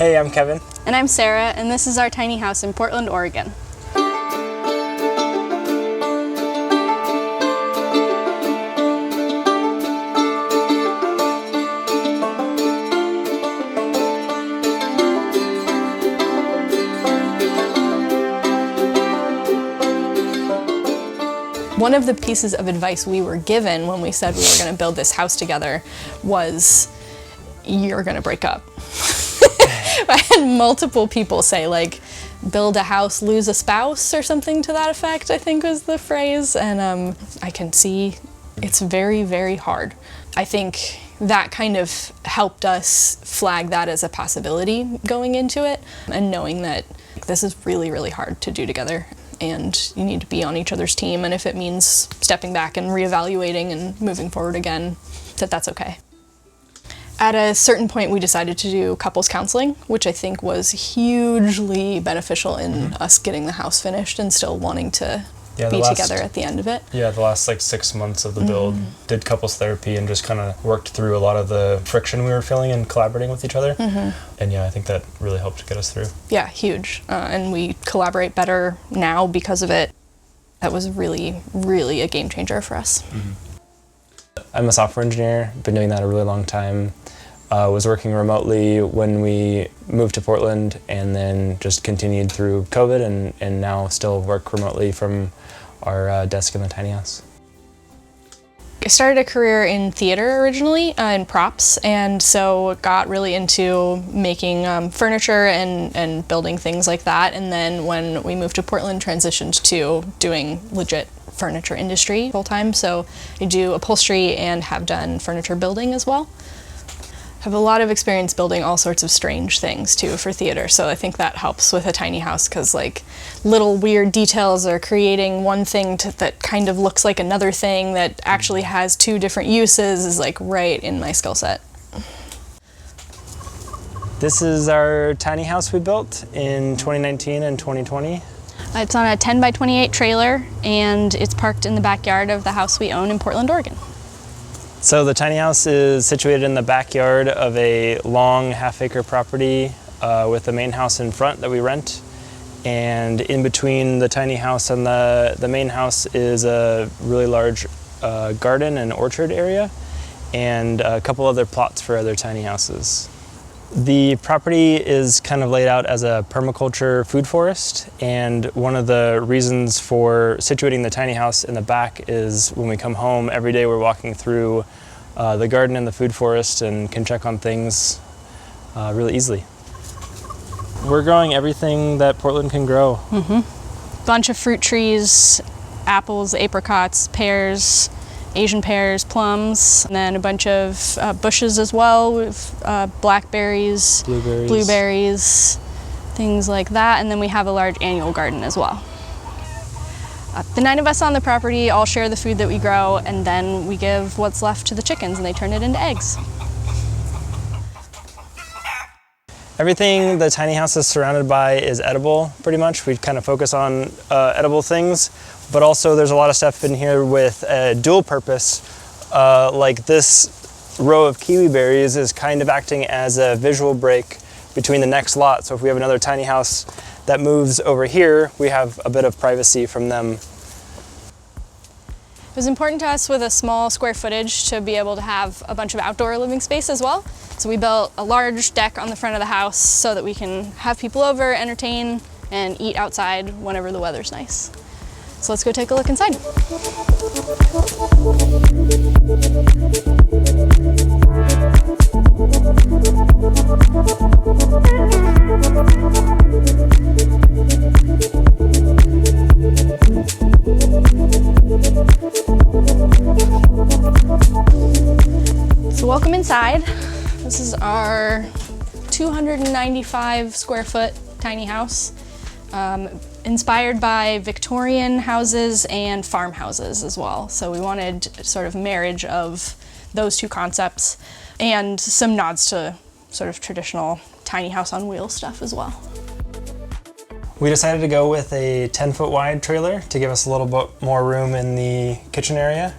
Hey, I'm Kevin. And I'm Sarah, and this is our tiny house in Portland, Oregon. One of the pieces of advice we were given when we said we were going to build this house together was, you're going to break up. I had multiple people say, like, build a house, lose a spouse, or something to that effect, I think was the phrase. And I can see it's very, very hard. I think that kind of helped us flag that as a possibility going into it, and knowing that this is really, really hard to do together. And you need to be on each other's team, and if it means stepping back and reevaluating and moving forward again, that's okay. At a certain point, we decided to do couples counseling, which I think was hugely beneficial in us getting the house finished and still wanting to be together at the end of it. Yeah, the last like 6 months of the build, did couples therapy and just kind of worked through a lot of the friction we were feeling and collaborating with each other. And yeah, I think that really helped get us through. Yeah, huge. And we collaborate better now because of it. That was really, really a game changer for us. I'm a software engineer, been doing that a really long time. Was working remotely when we moved to Portland, and then just continued through COVID, and now still work remotely from our desk in the tiny house. I started a career in theater originally, in props, and so got really into making furniture and building things like that. And then when we moved to Portland, transitioned to doing legit furniture industry full time. So I do upholstery and have done furniture building as well. Have a lot of experience building all sorts of strange things too for theater, so I think that helps with a tiny house, because like little weird details or creating one thing that kind of looks like another thing that actually has two different uses is like right in my skill set. This is our tiny house we built in 2019 and 2020. It's on a 10 by 28 trailer, and it's parked in the backyard of the house we own in Portland, Oregon. So the tiny house is situated in the backyard of a long half-acre property with the main house in front that we rent. And in between the tiny house and the main house is a really large garden and orchard area, and a couple other plots for other tiny houses. The property is kind of laid out as a permaculture food forest, and one of the reasons for situating the tiny house in the back is when we come home every day, we're walking through the garden and the food forest and can check on things really easily. We're growing everything that Portland can grow. Bunch of fruit trees, apples, apricots, pears, Asian pears, plums, and then a bunch of bushes as well with blackberries, blueberries, things like that. And then we have a large annual garden as well. The 9 of us on the property all share the food that we grow, and then we give what's left to the chickens and they turn it into eggs. Everything the tiny house is surrounded by is edible, pretty much. We kind of focus on edible things, but also there's a lot of stuff in here with a dual purpose. Like this row of kiwi berries is kind of acting as a visual break between the next lot. So if we have another tiny house that moves over here, we have a bit of privacy from them. It was important to us with a small square footage to be able to have a bunch of outdoor living space as well. So we built a large deck on the front of the house so that we can have people over, entertain, and eat outside whenever the weather's nice. So let's go take a look inside. So welcome inside. This is our 295 square foot tiny house, inspired by Victorian houses and farmhouses as well. So we wanted sort of marriage of those two concepts and some nods to sort of traditional tiny house on wheels stuff as well. We decided to go with a 10-foot wide trailer to give us a little bit more room in the kitchen area.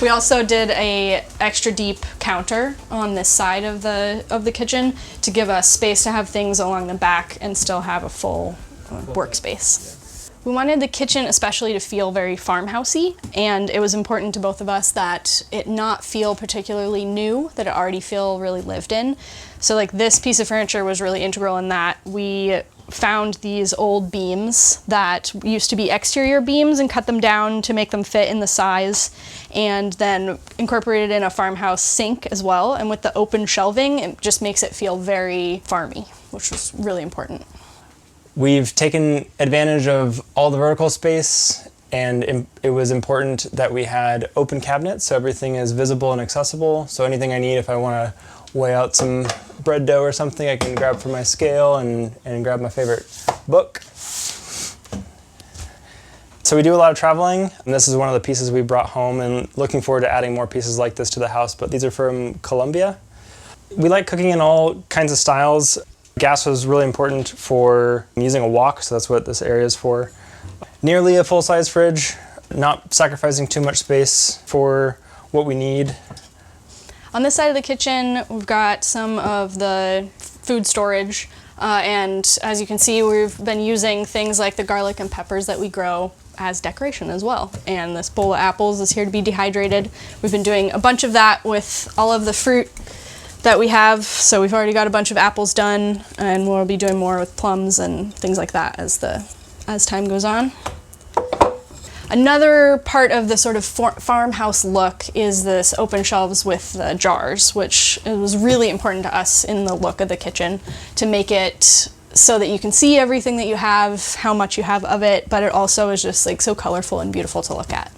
We also did a extra deep counter on this side of the kitchen to give us space to have things along the back and still have a full workspace. We wanted the kitchen especially to feel very farmhousey, and it was important to both of us that it not feel particularly new, that it already feel really lived in. So like this piece of furniture was really integral in that. We found these old beams that used to be exterior beams and cut them down to make them fit in the size, and then incorporated in a farmhouse sink as well. And with the open shelving, it just makes it feel very farmy, which was really important. We've taken advantage of all the vertical space, and it was important that we had open cabinets so everything is visible and accessible. So anything I need, if I want to weigh out some bread dough or something, I can grab from my scale and grab my favorite book. So we do a lot of traveling, and this is one of the pieces we brought home, and looking forward to adding more pieces like this to the house, but these are from Colombia. We like cooking in all kinds of styles. Gas was really important for using a wok, so that's what this area is for. Nearly a full-size fridge, not sacrificing too much space for what we need. On this side of the kitchen, we've got some of the food storage, and as you can see, we've been using things like the garlic and peppers that we grow as decoration as well. And this bowl of apples is here to be dehydrated. We've been doing a bunch of that with all of the fruit that we have, so we've already got a bunch of apples done, and we'll be doing more with plums and things like that as time goes on. Another part of the sort of farmhouse look is this open shelves with the jars, which was really important to us in the look of the kitchen, to make it so that you can see everything that you have, how much you have of it, but it also is just like so colorful and beautiful to look at.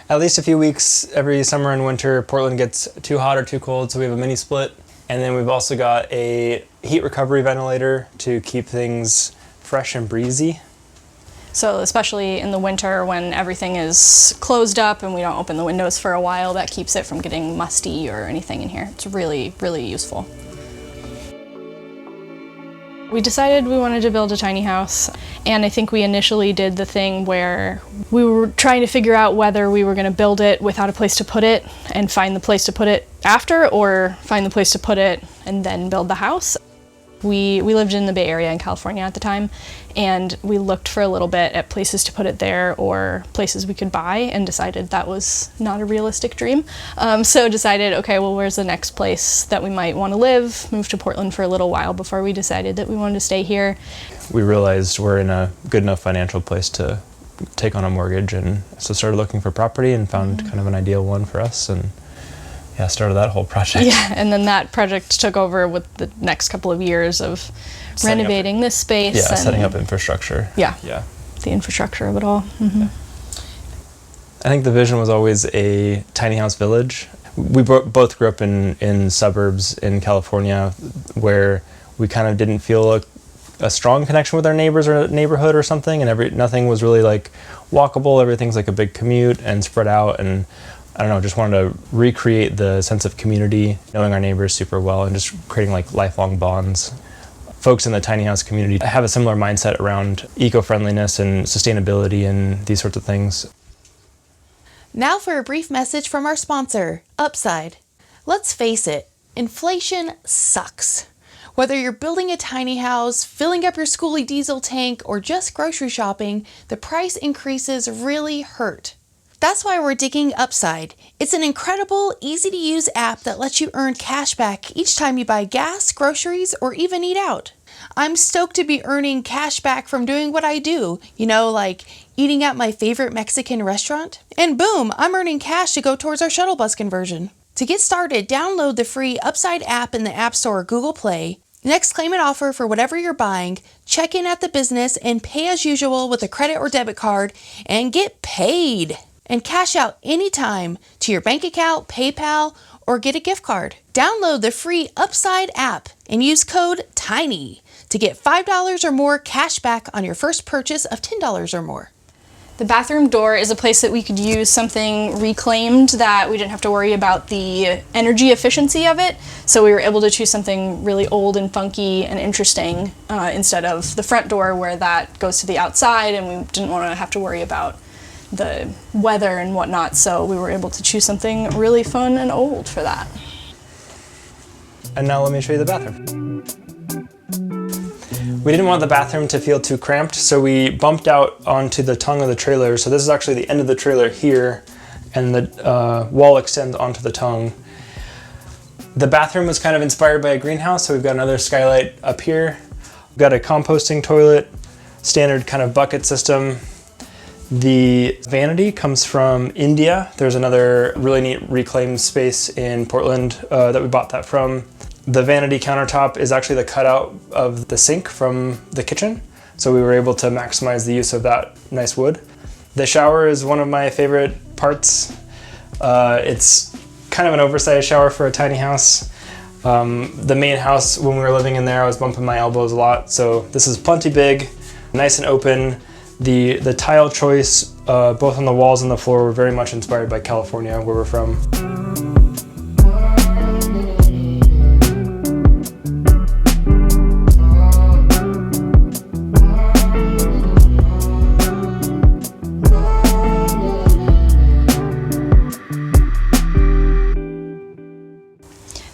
At least a few weeks every summer and winter, Portland gets too hot or too cold, so we have a mini split. And then we've also got a heat recovery ventilator to keep things fresh and breezy. So especially in the winter when everything is closed up and we don't open the windows for a while, that keeps it from getting musty or anything in here. It's really, really useful. We decided we wanted to build a tiny house, and I think we initially did the thing where we were trying to figure out whether we were going to build it without a place to put it and find the place to put it after, or find the place to put it and then build the house. We lived in the Bay Area in California at the time, and we looked for a little bit at places to put it there or places we could buy, and decided that was not a realistic dream. So decided, okay, well, where's the next place that we might want to live? Moved to Portland for a little while before we decided that we wanted to stay here. We realized we're in a good enough financial place to take on a mortgage, and so started looking for property and found kind of an ideal one for us, and yeah, started that whole project. Yeah, and then that project took over with the next couple of years of renovating this space. Yeah, and setting up infrastructure. Yeah, the infrastructure of it all. Mm-hmm. I think the vision was always a tiny house village. We both grew up in suburbs in California where we kind of didn't feel a strong connection with our neighbors or neighborhood or something, and nothing was really like walkable. Everything's like a big commute and spread out, and I don't know, just wanted to recreate the sense of community, knowing our neighbors super well and just creating like lifelong bonds. Folks in the tiny house community have a similar mindset around eco-friendliness and sustainability and these sorts of things. Now for a brief message from our sponsor, Upside. Let's face it, inflation sucks. Whether you're building a tiny house, filling up your schoolie diesel tank, or just grocery shopping, the price increases really hurt. That's why we're digging Upside. It's an incredible, easy-to-use app that lets you earn cash back each time you buy gas, groceries, or even eat out. I'm stoked to be earning cash back from doing what I do, like eating at my favorite Mexican restaurant. And boom, I'm earning cash to go towards our shuttle bus conversion. To get started, download the free Upside app in the App Store or Google Play. Next, claim an offer for whatever you're buying, check in at the business, and pay as usual with a credit or debit card, and get paid. And cash out anytime to your bank account, PayPal, or get a gift card. Download the free Upside app and use code TINY to get $5 or more cash back on your first purchase of $10 or more. The bathroom door is a place that we could use something reclaimed that we didn't have to worry about the energy efficiency of it. So we were able to choose something really old and funky and interesting instead of the front door where that goes to the outside, and we didn't want to have to worry about the weather and whatnot, so we were able to choose something really fun and old for that. And now let me show you the bathroom. We didn't want the bathroom to feel too cramped, so we bumped out onto the tongue of the trailer. So this is actually the end of the trailer here, and the wall extends onto the tongue. The bathroom was kind of inspired by a greenhouse, so we've got another skylight up here. We've got a composting toilet, standard kind of bucket system. The vanity comes from India. There's another really neat reclaimed space in Portland that we bought that from. The vanity countertop is actually the cutout of the sink from the kitchen, so we were able to maximize the use of that nice wood. The shower is one of my favorite parts. It's kind of an oversized shower for a tiny house. The main house, when we were living in there, I was bumping my elbows a lot, so this is plenty big, nice and open. The tile choice, both on the walls and the floor, were very much inspired by California, where we're from.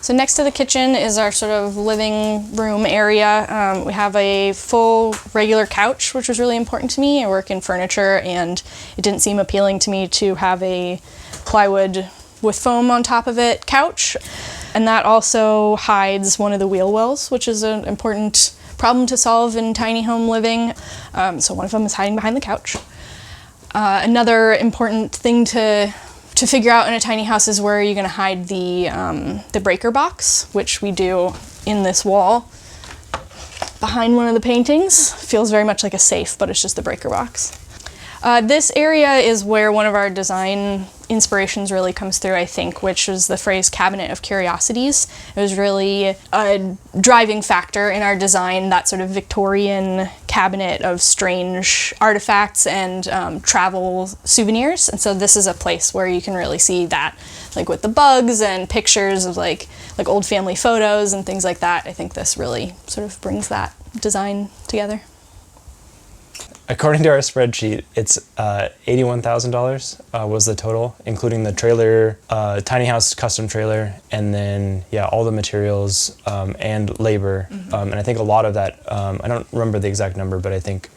So next to the kitchen is our sort of living room area. We have a full regular couch, which was really important to me. I work in furniture, and it didn't seem appealing to me to have a plywood with foam on top of it couch. And that also hides one of the wheel wells, which is an important problem to solve in tiny home living. So one of them is hiding behind the couch. Another important thing to figure out in a tiny house is where you're going to hide the breaker box, which we do in this wall behind one of the paintings. Feels very much like a safe, but it's just the breaker box. This area is where one of our design inspirations really comes through, I think, which is the phrase cabinet of curiosities. It was really a driving factor in our design, that sort of Victorian cabinet of strange artifacts and travel souvenirs. And so this is a place where you can really see that, like with the bugs and pictures of like old family photos and things like that. I think this really sort of brings that design together. According to our spreadsheet, it's $81,000 was the total, including the trailer, tiny house custom trailer, and then all the materials and labor. And I think a lot of that, I don't remember the exact number, but I think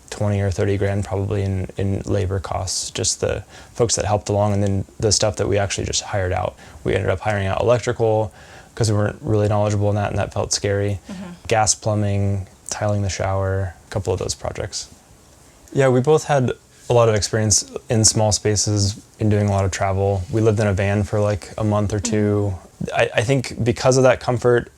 20 or 30 grand probably in labor costs, just the folks that helped along, and then the stuff that we actually just hired out. We ended up hiring out electrical because we weren't really knowledgeable in that, and that felt scary. Gas, plumbing, tiling the shower, a couple of those projects. Yeah, we both had a lot of experience in small spaces, in doing a lot of travel. We lived in a van for like a month or two. I think because of that comfort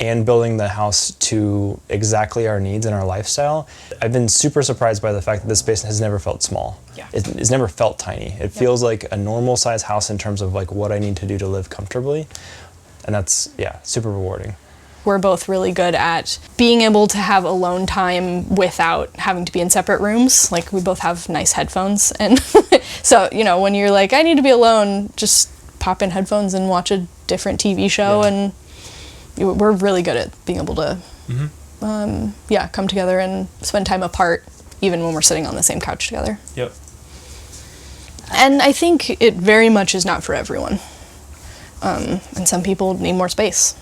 and building the house to exactly our needs and our lifestyle, I've been super surprised by the fact that this space has never felt small. It's never felt tiny. It feels like a normal size house in terms of like what I need to do to live comfortably. And that's, super rewarding. We're both really good at being able to have alone time without having to be in separate rooms. Like, we both have nice headphones. And so, when you're like, I need to be alone, just pop in headphones and watch a different TV show. And we're really good at being able to, come together and spend time apart, even when we're sitting on the same couch together. Yep. And I think it very much is not for everyone. And some people need more space.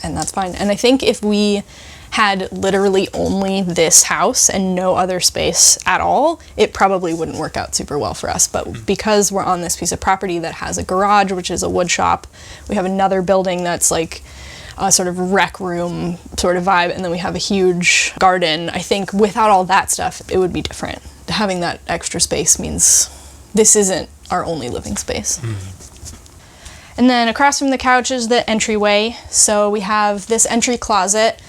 And that's fine. And I think if we had literally only this house and no other space at all, it probably wouldn't work out super well for us. But because we're on this piece of property that has a garage, which is a wood shop, we have another building that's like a sort of rec room sort of vibe, and then we have a huge garden. I think without all that stuff, it would be different. Having that extra space means this isn't our only living space. And then across from the couch is the entryway. So we have this entry closet,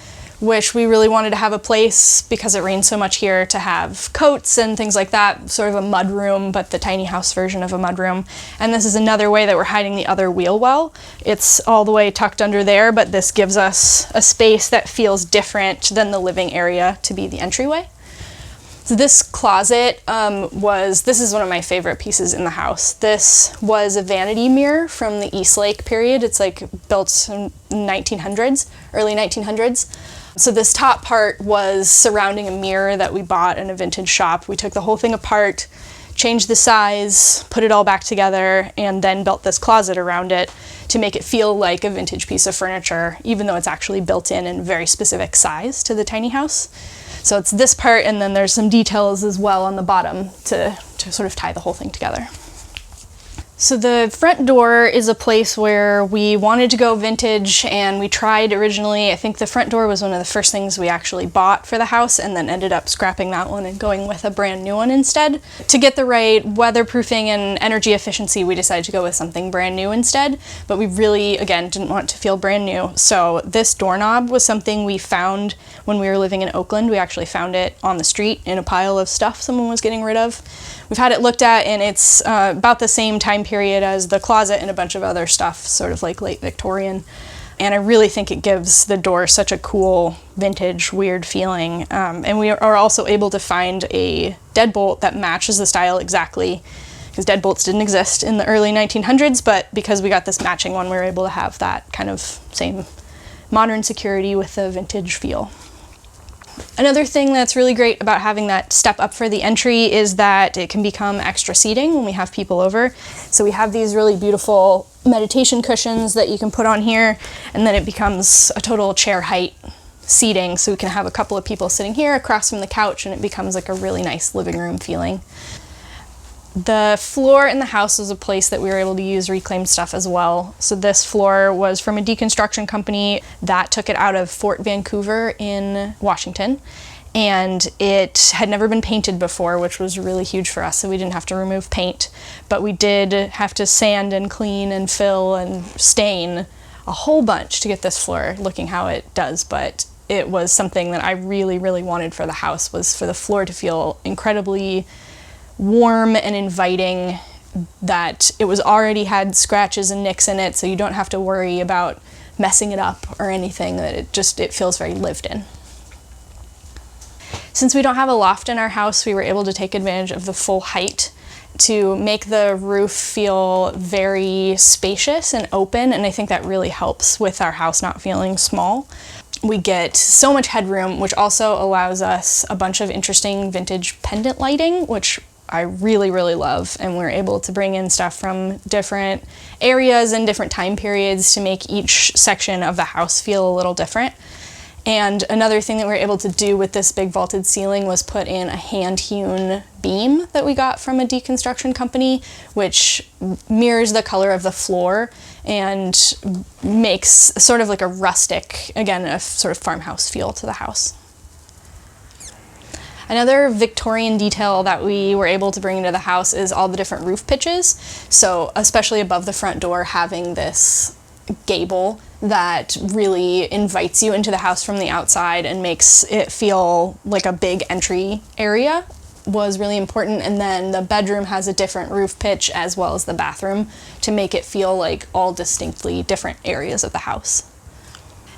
which we really wanted to have a place, because it rains so much here, to have coats and things like that, sort of a mud room, but the tiny house version of a mud room. And this is another way that we're hiding the other wheel well. It's all the way tucked under there, but this gives us a space that feels different than the living area to be the entryway. So this closet this is one of my favorite pieces in the house. This was a vanity mirror from the Eastlake period. It's like built in 1900s, early 1900s. So this top part was surrounding a mirror that we bought in a vintage shop. We took the whole thing apart, changed the size, put it all back together, and then built this closet around it to make it feel like a vintage piece of furniture, even though it's actually built in a very specific size to the tiny house. So it's this part, and then there's some details as well on the bottom to sort of tie the whole thing together. So the front door is a place where we wanted to go vintage, and we tried originally. I think the front door was one of the first things we actually bought for the house, and then ended up scrapping that one and going with a brand new one instead. To get the right weatherproofing and energy efficiency, we decided to go with something brand new instead, but we really, again, didn't want to feel brand new. So this doorknob was something we found when we were living in Oakland. We actually found it on the street in a pile of stuff someone was getting rid of. We've had it looked at, and it's about the same time period as the closet and a bunch of other stuff, sort of like late Victorian. And I really think it gives the door such a cool, vintage, weird feeling. And we are also able to find a deadbolt that matches the style exactly, because deadbolts didn't exist in the early 1900s, but because we got this matching one, we were able to have that kind of same modern security with the vintage feel. Another thing that's really great about having that step up for the entry is that it can become extra seating when we have people over. So we have these really beautiful meditation cushions that you can put on here, and then it becomes a total chair height seating, so we can have a couple of people sitting here across from the couch, and it becomes like a really nice living room feeling. The floor in the house is a place that we were able to use reclaimed stuff as well. So this floor was from a deconstruction company that took it out of Fort Vancouver in Washington, and it had never been painted before, which was really huge for us, so we didn't have to remove paint, but we did have to sand and clean and fill and stain a whole bunch to get this floor looking how it does. But it was something that I really, really wanted for the house, was for the floor to feel incredibly warm and inviting, that it was already had scratches and nicks in it, so you don't have to worry about messing it up or anything, that it feels very lived in. Since we don't have a loft in our house, we were able to take advantage of the full height to make the roof feel very spacious and open, and I think that really helps with our house not feeling small. We get so much headroom, which also allows us a bunch of interesting vintage pendant lighting, which I really, really love, and we're able to bring in stuff from different areas and different time periods to make each section of the house feel a little different. And another thing that we were able to do with this big vaulted ceiling was put in a hand-hewn beam that we got from a deconstruction company, which mirrors the color of the floor and makes sort of like a rustic, again, a sort of farmhouse feel to the house. Another Victorian detail that we were able to bring into the house is all the different roof pitches. So especially above the front door, having this gable that really invites you into the house from the outside and makes it feel like a big entry area was really important. And then the bedroom has a different roof pitch as well as the bathroom to make it feel like all distinctly different areas of the house.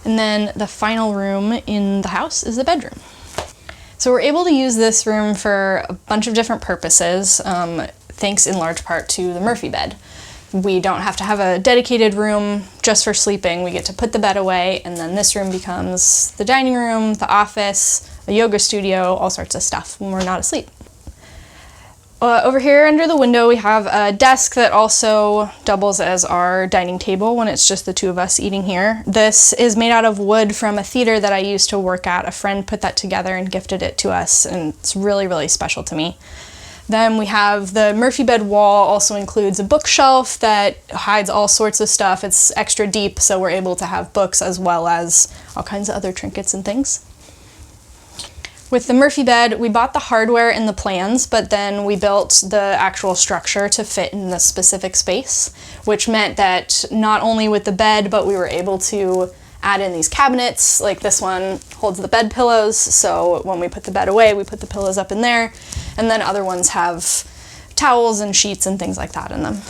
And then the final room in the house is the bedroom. So we're able to use this room for a bunch of different purposes, thanks in large part to the Murphy bed. We don't have to have a dedicated room just for sleeping. We get to put the bed away, and then this room becomes the dining room, the office, a yoga studio, all sorts of stuff when we're not asleep. Over here under the window we have a desk that also doubles as our dining table when it's just the two of us eating here. This is made out of wood from a theater that I used to work at. A friend put that together and gifted it to us, and it's really, really special to me. Then we have the Murphy bed wall also includes a bookshelf that hides all sorts of stuff. It's extra deep, so we're able to have books as well as all kinds of other trinkets and things. With the Murphy bed, we bought the hardware and the plans, but then we built the actual structure to fit in the specific space, which meant that not only with the bed, but we were able to add in these cabinets. Like this one holds the bed pillows, so when we put the bed away, we put the pillows up in there, and then other ones have towels and sheets and things like that in them.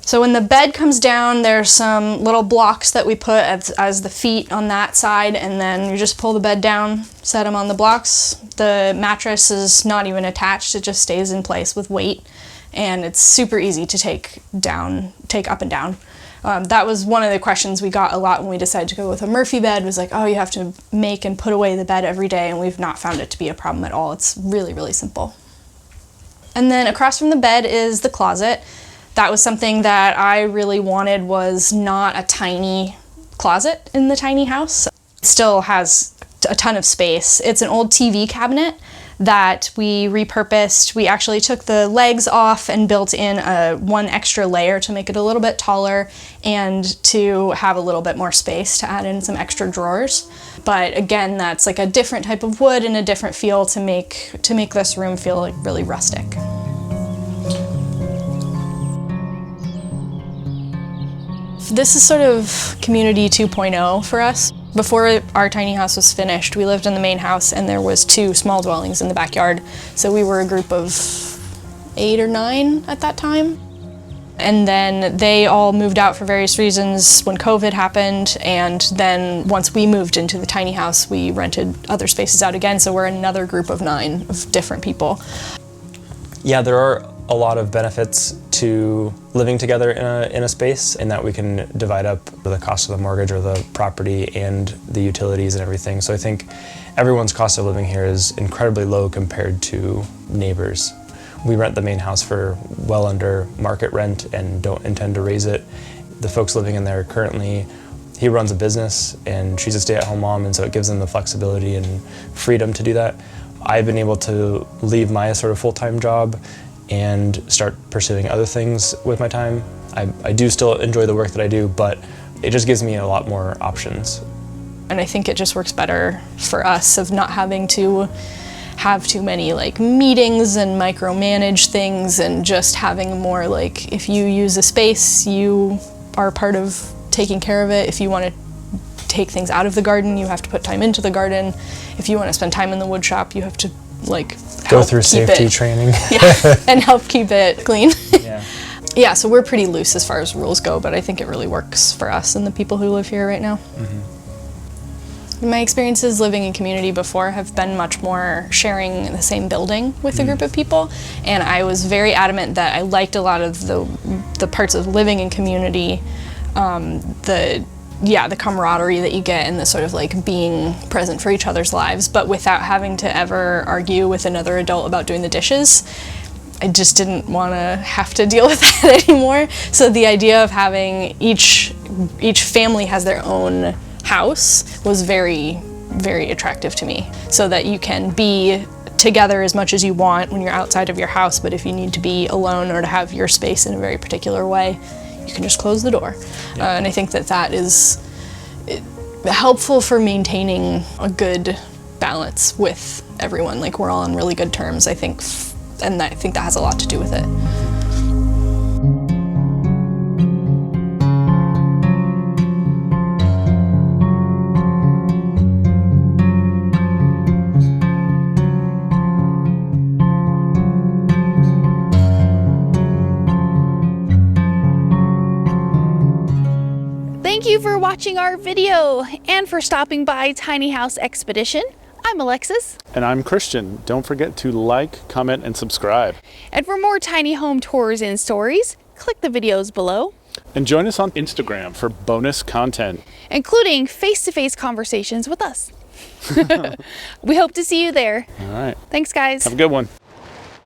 So when the bed comes down, there's some little blocks that we put as the feet on that side, and then you just pull the bed down, set them on the blocks. The mattress is not even attached, it just stays in place with weight, and it's super easy to take up and down. That was one of the questions we got a lot when we decided to go with a Murphy bed, was like, oh, you have to make and put away the bed every day, and we've not found it to be a problem at all. It's really, really simple. And then across from the bed is the closet. That was something that I really wanted, was not a tiny closet in the tiny house. It still has a ton of space. It's an old TV cabinet that we repurposed. We actually took the legs off and built in one extra layer to make it a little bit taller and to have a little bit more space to add in some extra drawers. But again, that's like a different type of wood and a different feel to make this room feel like really rustic. This is sort of community 2.0 for us. Before our tiny house was finished, we lived in the main house and there was 2 small dwellings in the backyard. So we were a group of 8 or 9 at that time. And then they all moved out for various reasons when COVID happened. And then once we moved into the tiny house, we rented other spaces out again. So we're another group of 9 of different people. Yeah, there are a lot of benefits to living together in a space, in that we can divide up the cost of the mortgage or the property and the utilities and everything. So I think everyone's cost of living here is incredibly low compared to neighbors. We rent the main house for well under market rent and don't intend to raise it. The folks living in there currently, he runs a business and she's a stay-at-home mom, and so it gives them the flexibility and freedom to do that. I've been able to leave my sort of full-time job and start pursuing other things with my time. I do still enjoy the work that I do, but it just gives me a lot more options. And I think it just works better for us of not having to have too many like meetings and micromanage things, and just having more like, if you use a space, you are part of taking care of it. If you want to take things out of the garden, you have to put time into the garden. If you want to spend time in the wood shop, you have to like go through safety training. Yeah, and help keep it clean. Yeah. Yeah, so we're pretty loose as far as rules go, but I think it really works for us and the people who live here right now. Mm-hmm. My experiences living in community before have been much more sharing the same building with a group of people, and I was very adamant that I liked a lot of the parts of living in community, the camaraderie that you get and the sort of like being present for each other's lives, but without having to ever argue with another adult about doing the dishes. I just didn't want to have to deal with that anymore. So the idea of having each family has their own house was very, very attractive to me, so that you can be together as much as you want when you're outside of your house, but if you need to be alone or to have your space in a very particular way, you can just close the door. Yeah. And I think that is helpful for maintaining a good balance with everyone. Like, we're all on really good terms, I think, and I think that has a lot to do with it. Thank you for watching our video and for stopping by Tiny House Expedition. I'm Alexis. And I'm Christian. Don't forget to like, comment, and subscribe. And for more tiny home tours and stories, click the videos below. And join us on Instagram for bonus content, including face-to-face conversations with us. We hope to see you there. All right. Thanks, guys. Have a good one.